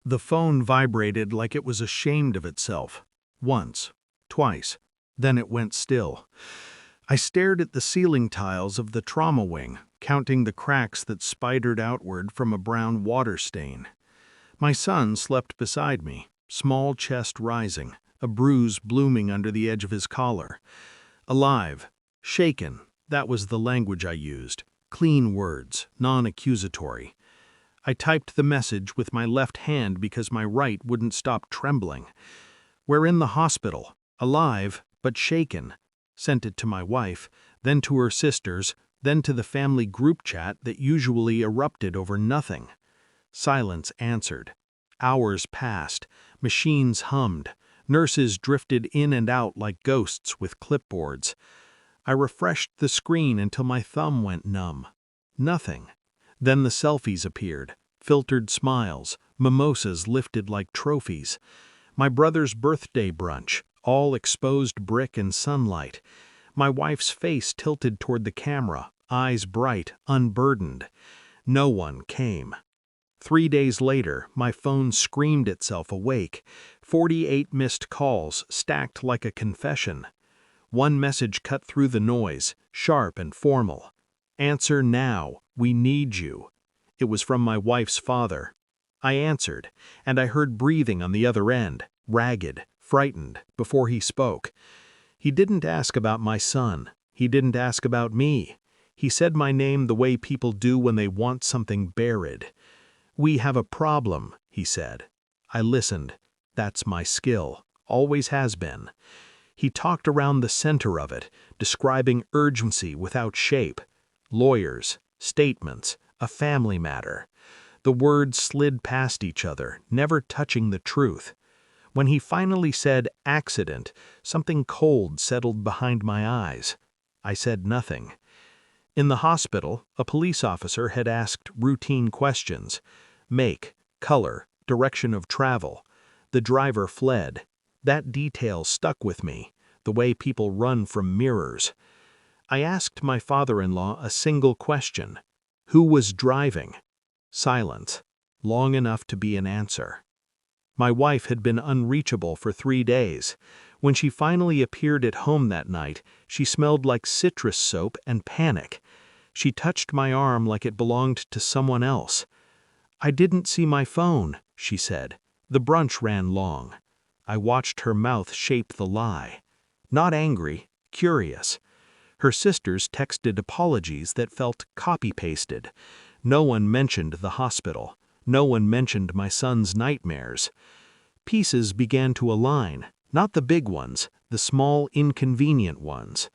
The phone vibrated like it was ashamed of itself. Once, twice, then it went still. I stared at the ceiling tiles of the trauma wing, counting the cracks that spidered outward from a brown water stain. My son slept beside me, small chest rising, a bruise blooming under the edge of his collar. Alive, shaken, that was the language I used. Clean words, non-accusatory. I typed the message with my left hand because my right wouldn't stop trembling. "We're in the hospital, alive, but shaken." Sent it to my wife, then to her sisters, then to the family group chat that usually erupted over nothing. Silence answered. Hours passed, machines hummed, nurses drifted in and out like ghosts with clipboards. I refreshed the screen until my thumb went numb. Nothing. Then the selfies appeared, filtered smiles, mimosas lifted like trophies. My brother's birthday brunch, all exposed brick and sunlight. My wife's face tilted toward the camera, eyes bright, unburdened. No one came. 3 days later, my phone screamed itself awake. 48 missed calls, stacked like a confession. One message cut through the noise, sharp and formal. "Answer now. We need you." It was from my wife's father. I answered, and I heard breathing on the other end, ragged, frightened, before he spoke. He didn't ask about my son. He didn't ask about me. He said my name the way people do when they want something buried. "We have a problem," he said. I listened. That's my skill. Always has been. He talked around the center of it, describing urgency without shape. Lawyers, statements, a family matter. The words slid past each other, never touching the truth. When he finally said accident, something cold settled behind my eyes. I said nothing. In the hospital, a police officer had asked routine questions. Make, color, direction of travel. The driver fled. That detail stuck with me, the way people run from mirrors. I asked my father-in-law a single question. Who was driving? Silence, long enough to be an answer. My wife had been unreachable for 3 days. When she finally appeared at home that night, she smelled like citrus soap and panic. She touched my arm like it belonged to someone else. "I didn't see my phone," she said. "The brunch ran long." I watched her mouth shape the lie. Not angry, curious. Her sisters texted apologies that felt copy-pasted. No one mentioned the hospital. No one mentioned my son's nightmares. Pieces began to align, not the big ones, the small, inconvenient ones.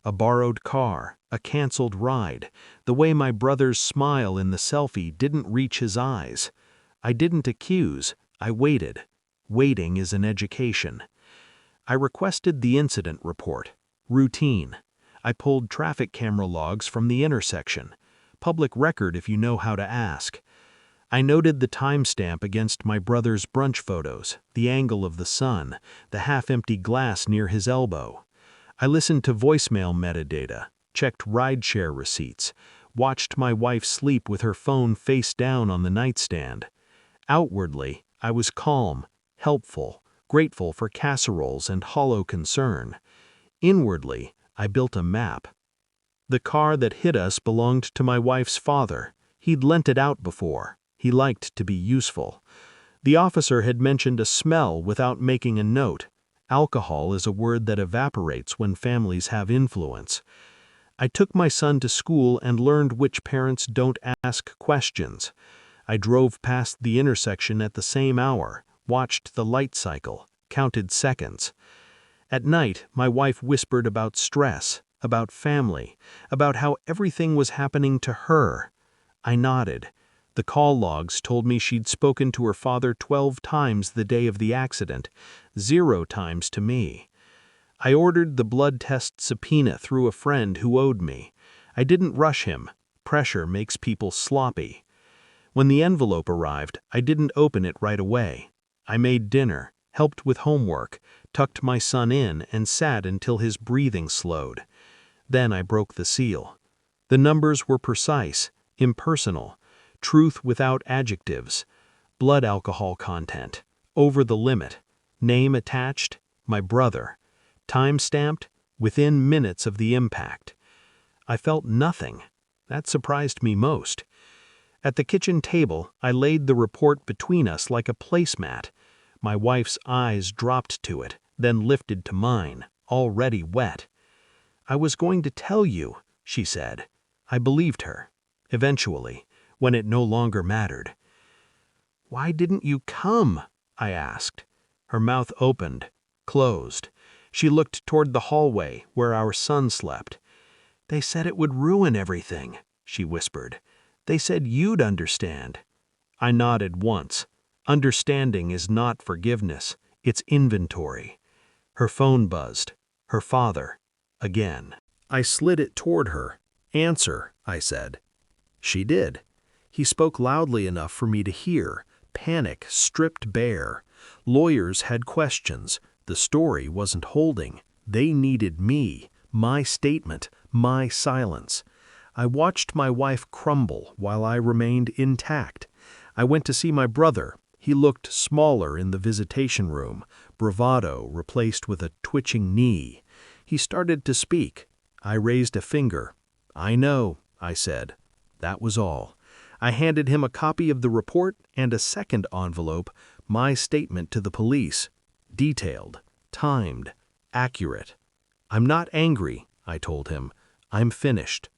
A borrowed car, a canceled ride, the way my brother's smile in the selfie didn't reach his eyes. I didn't accuse, I waited. Waiting is an education. I requested the incident report. Routine. I pulled traffic camera logs from the intersection. Public record if you know how to ask. I noted the timestamp against my brother's brunch photos, the angle of the sun, the half-empty glass near his elbow. I listened to voicemail metadata, checked rideshare receipts, watched my wife sleep with her phone face down on the nightstand. Outwardly, I was calm, helpful, grateful for casseroles and hollow concern. Inwardly, I built a map. The car that hit us belonged to my wife's father. He'd lent it out before. He liked to be useful. The officer had mentioned a smell without making a note. Alcohol is a word that evaporates when families have influence. I took my son to school and learned which parents don't ask questions. I drove past the intersection at the same hour, watched the light cycle, counted seconds. At night, my wife whispered about stress, about family, about how everything was happening to her. I nodded. The call logs told me she'd spoken to her father 12 times the day of the accident, 0 times to me. I ordered the blood test subpoena through a friend who owed me. I didn't rush him. Pressure makes people sloppy. When the envelope arrived, I didn't open it right away. I made dinner, helped with homework, tucked my son in, and sat until his breathing slowed. Then I broke the seal. The numbers were precise, impersonal, truth without adjectives. blood alcohol content, over the limit, name attached, my brother, time stamped, within minutes of the impact. I felt nothing. That surprised me most. At the kitchen table, I laid the report between us like a placemat. My wife's eyes dropped to it, then lifted to mine, already wet. "I was going to tell you," she said. I believed her. Eventually, when it no longer mattered. "Why didn't you come?" I asked. Her mouth opened, closed. She looked toward the hallway where our son slept. "They said it would ruin everything," she whispered. "They said you'd understand." I nodded once. Understanding is not forgiveness, it's inventory. Her phone buzzed. Her father. Again. I slid it toward her. "Answer," I said. She did. He spoke loudly enough for me to hear. Panic stripped bare. Lawyers had questions. The story wasn't holding. They needed me, my statement, my silence. I watched my wife crumble while I remained intact. I went to see my brother. He looked smaller in the visitation room, bravado replaced with a twitching knee. He started to speak. I raised a finger. "I know," I said. That was all. I handed him a copy of the report and a second envelope, my statement to the police. Detailed, timed, accurate. "I'm not angry," I told him. "I'm finished."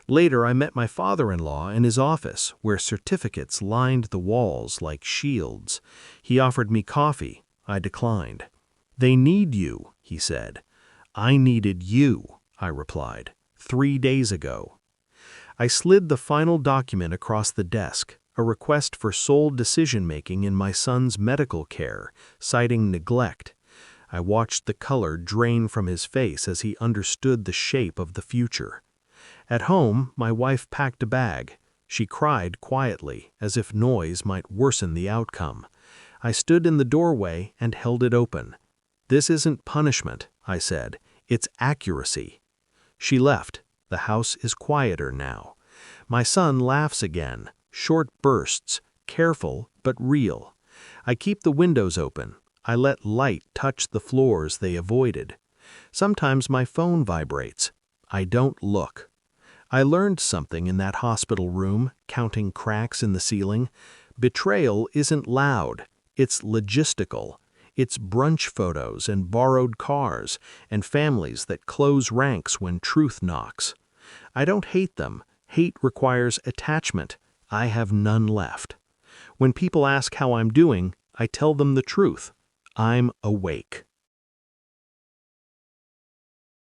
Later, I met my father-in-law in his office, where certificates lined the walls like shields. He offered me coffee. I declined. "They need you," he said. "I needed you," I replied, 3 days ago. I slid the final document across the desk, a request for sole decision-making in my son's medical care, citing neglect. I watched the color drain from his face as he understood the shape of the future. At home, my wife packed a bag. She cried quietly, as if noise might worsen the outcome. I stood in the doorway and held it open. "This isn't punishment," I said. "It's accuracy." She left. The house is quieter now. My son laughs again, short bursts, careful but real. I keep the windows open. I let light touch the floors they avoided. Sometimes my phone vibrates. I don't look. I learned something in that hospital room, counting cracks in the ceiling. Betrayal isn't loud. It's logistical. It's brunch photos and borrowed cars and families that close ranks when truth knocks. I don't hate them. Hate requires attachment. I have none left. When people ask how I'm doing, I tell them the truth. I'm awake.